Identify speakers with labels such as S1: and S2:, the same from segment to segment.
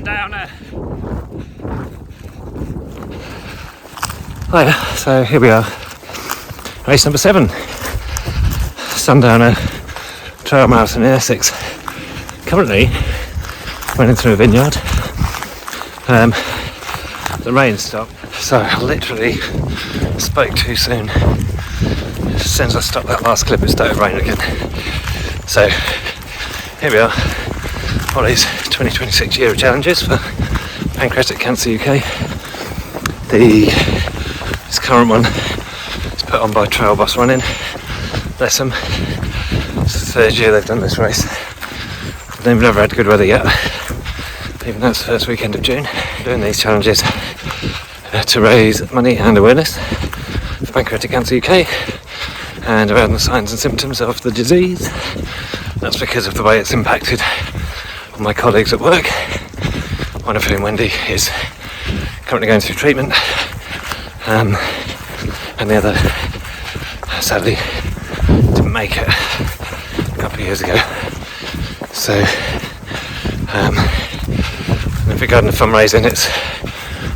S1: Sundowner. Hiya, so here we are, race number 7, Sundowner Trail Marathon in Essex. Currently running through a vineyard. The rain stopped, so I literally spoke too soon. As soon as I stopped that last clip, it started raining again. So here we are, all these 2026 year challenges for Pancreatic Cancer UK. This current one is put on by Trail Bus Running. Bless them. It's the 3rd year they've done this race. They've never had good weather yet, even though it's the first weekend of June. Doing these challenges to raise money and awareness for Pancreatic Cancer UK and around the signs and symptoms of the disease. That's because of the way it's impacted on my colleagues at work, one of whom, Wendy, is currently going through treatment, and the other sadly didn't make it a couple of years ago. So and regarding the fundraising, it's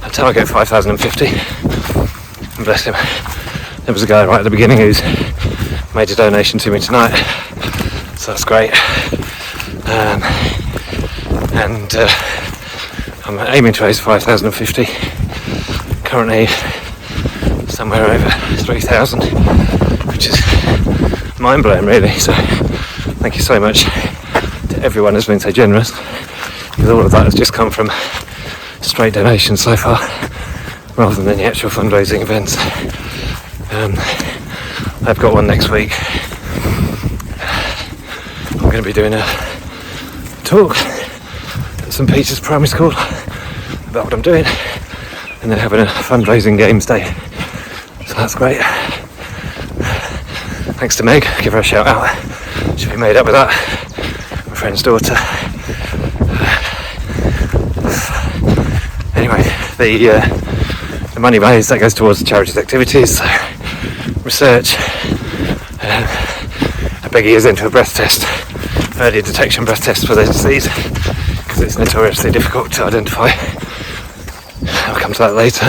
S1: a target of 5,050, and bless him, there was a guy right at the beginning who's made a donation to me tonight, so that's great. And I'm aiming to raise 5,050, currently somewhere over 3,000, which is mind-blowing really, so thank you so much to everyone who's been so generous, because all of that has just come from straight donations so far, rather than any actual fundraising events. I've got one next week. I'm going to be doing a talk at St Peter's Primary School about what I'm doing, and then having a fundraising games day, so that's great. Thanks to Meg, give her a shout out, she'll be made up with that, my friend's daughter. Anyway, the money raised, that goes towards the charity's activities, research. A big years into a breath test, early detection breath test for the disease, because it's notoriously difficult to identify. I'll come to that later.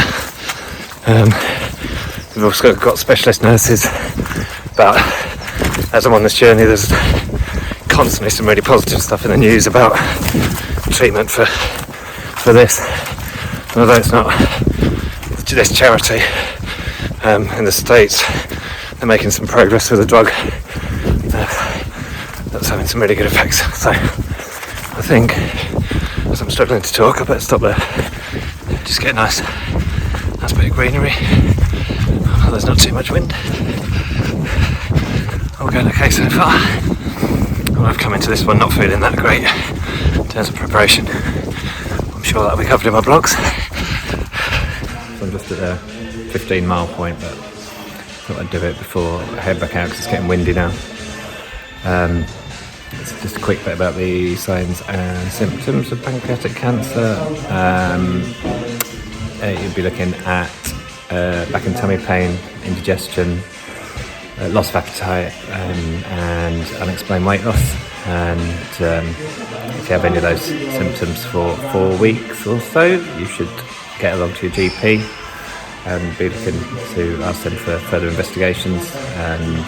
S1: We've also got specialist nurses, but as I'm on this journey, there's constantly some really positive stuff in the news about treatment for this. And although it's not this charity in the States, they're making some progress with a drug that's having some really good effects. So I think, as I'm struggling to talk, I better stop there. Just get a nice bit of greenery. Oh, there's not too much wind. All going okay so far. Well, I've come into this one not feeling that great in terms of preparation. I'm sure that'll be covered in my blogs. So I'm just at a 15-mile point, but I thought I'd do it before I head back out because it's getting windy now. It's just a quick bit about the signs and symptoms of pancreatic cancer. You'll be looking at back and tummy pain, indigestion, loss of appetite, and unexplained weight loss. And if you have any of those symptoms for 4 weeks or so, you should get along to your GP and be looking to ask them for further investigations and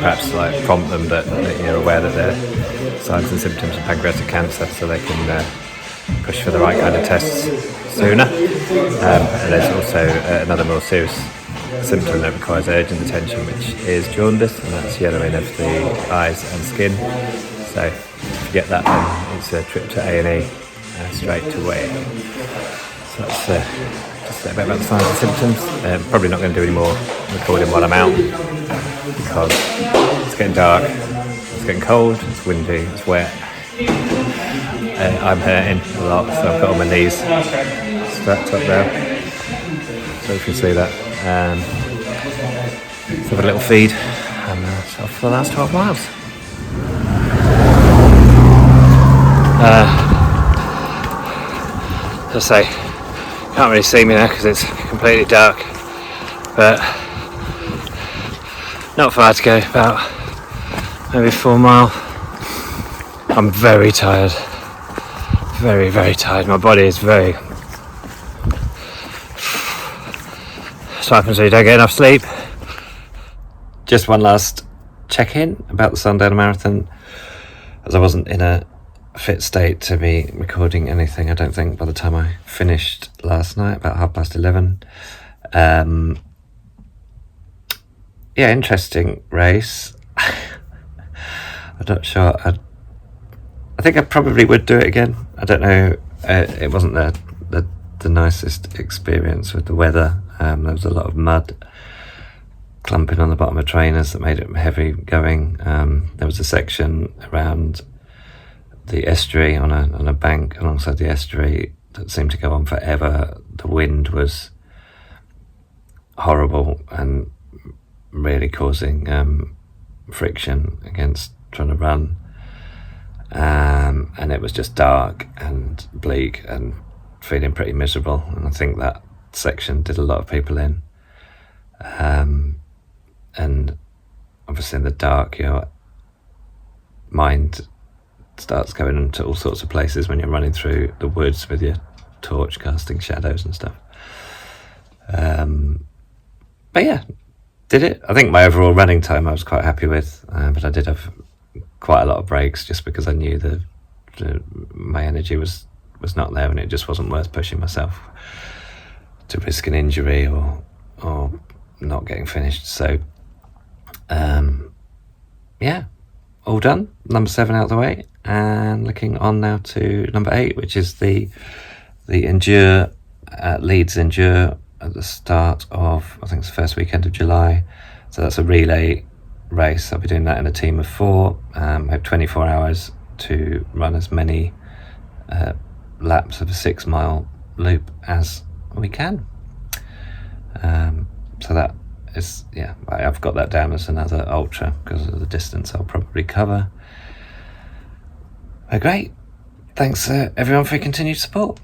S1: perhaps like prompt them that you're aware that they're signs and symptoms of pancreatic cancer, so they can push for the right kind of tests sooner. And there's also another more serious symptom that requires urgent attention, which is jaundice, and that's yellowing of the eyes and skin. So if you get that, then it's a trip to A&E straight away. So that's just a bit about the signs and symptoms. Probably not going to do any more recording while I'm out, because it's getting dark, it's getting cold, it's windy, it's wet. I'm hurting a lot, so I've got on my knees strapped up there, so you can see that. Let's have a little feed and off for the last 12 miles. As I say, can't really see me now because it's completely dark, but not far to go, about maybe 4 mile. I'm very tired, very, very tired. My body is very... That's what happens when you don't get enough sleep. Just one last check-in about the Sundowner Marathon, as I wasn't in a fit state to be recording anything, I don't think, by the time I finished last night, about 11:30. Yeah, interesting race. I'm not sure. I think I probably would do it again. I don't know. It wasn't the nicest experience with the weather. There was a lot of mud clumping on the bottom of trainers that made it heavy going. There was a section around the estuary on a bank alongside the estuary that seemed to go on forever. The wind was horrible and really causing friction against trying to run, and it was just dark and bleak and feeling pretty miserable, and I think that section did a lot of people in, and obviously in the dark your mind starts going into all sorts of places when you're running through the woods with your torch casting shadows and stuff. But yeah, did it. I think my overall running time I was quite happy with, but I did have quite a lot of breaks just because I knew my energy was not there, and it just wasn't worth pushing myself to risk an injury or not getting finished. So yeah, all done. Number 7 out of the way, and looking on now to number 8, which is the Endure Leeds Endure at the start of, I think it's the first weekend of July. So that's a relay race. I'll be doing that in a team of 4. I have 24 hours to run as many laps of a 6-mile loop as we can. So that is, yeah, I've got that down as another ultra because of the distance I'll probably cover. Great. Thanks everyone for your continued support.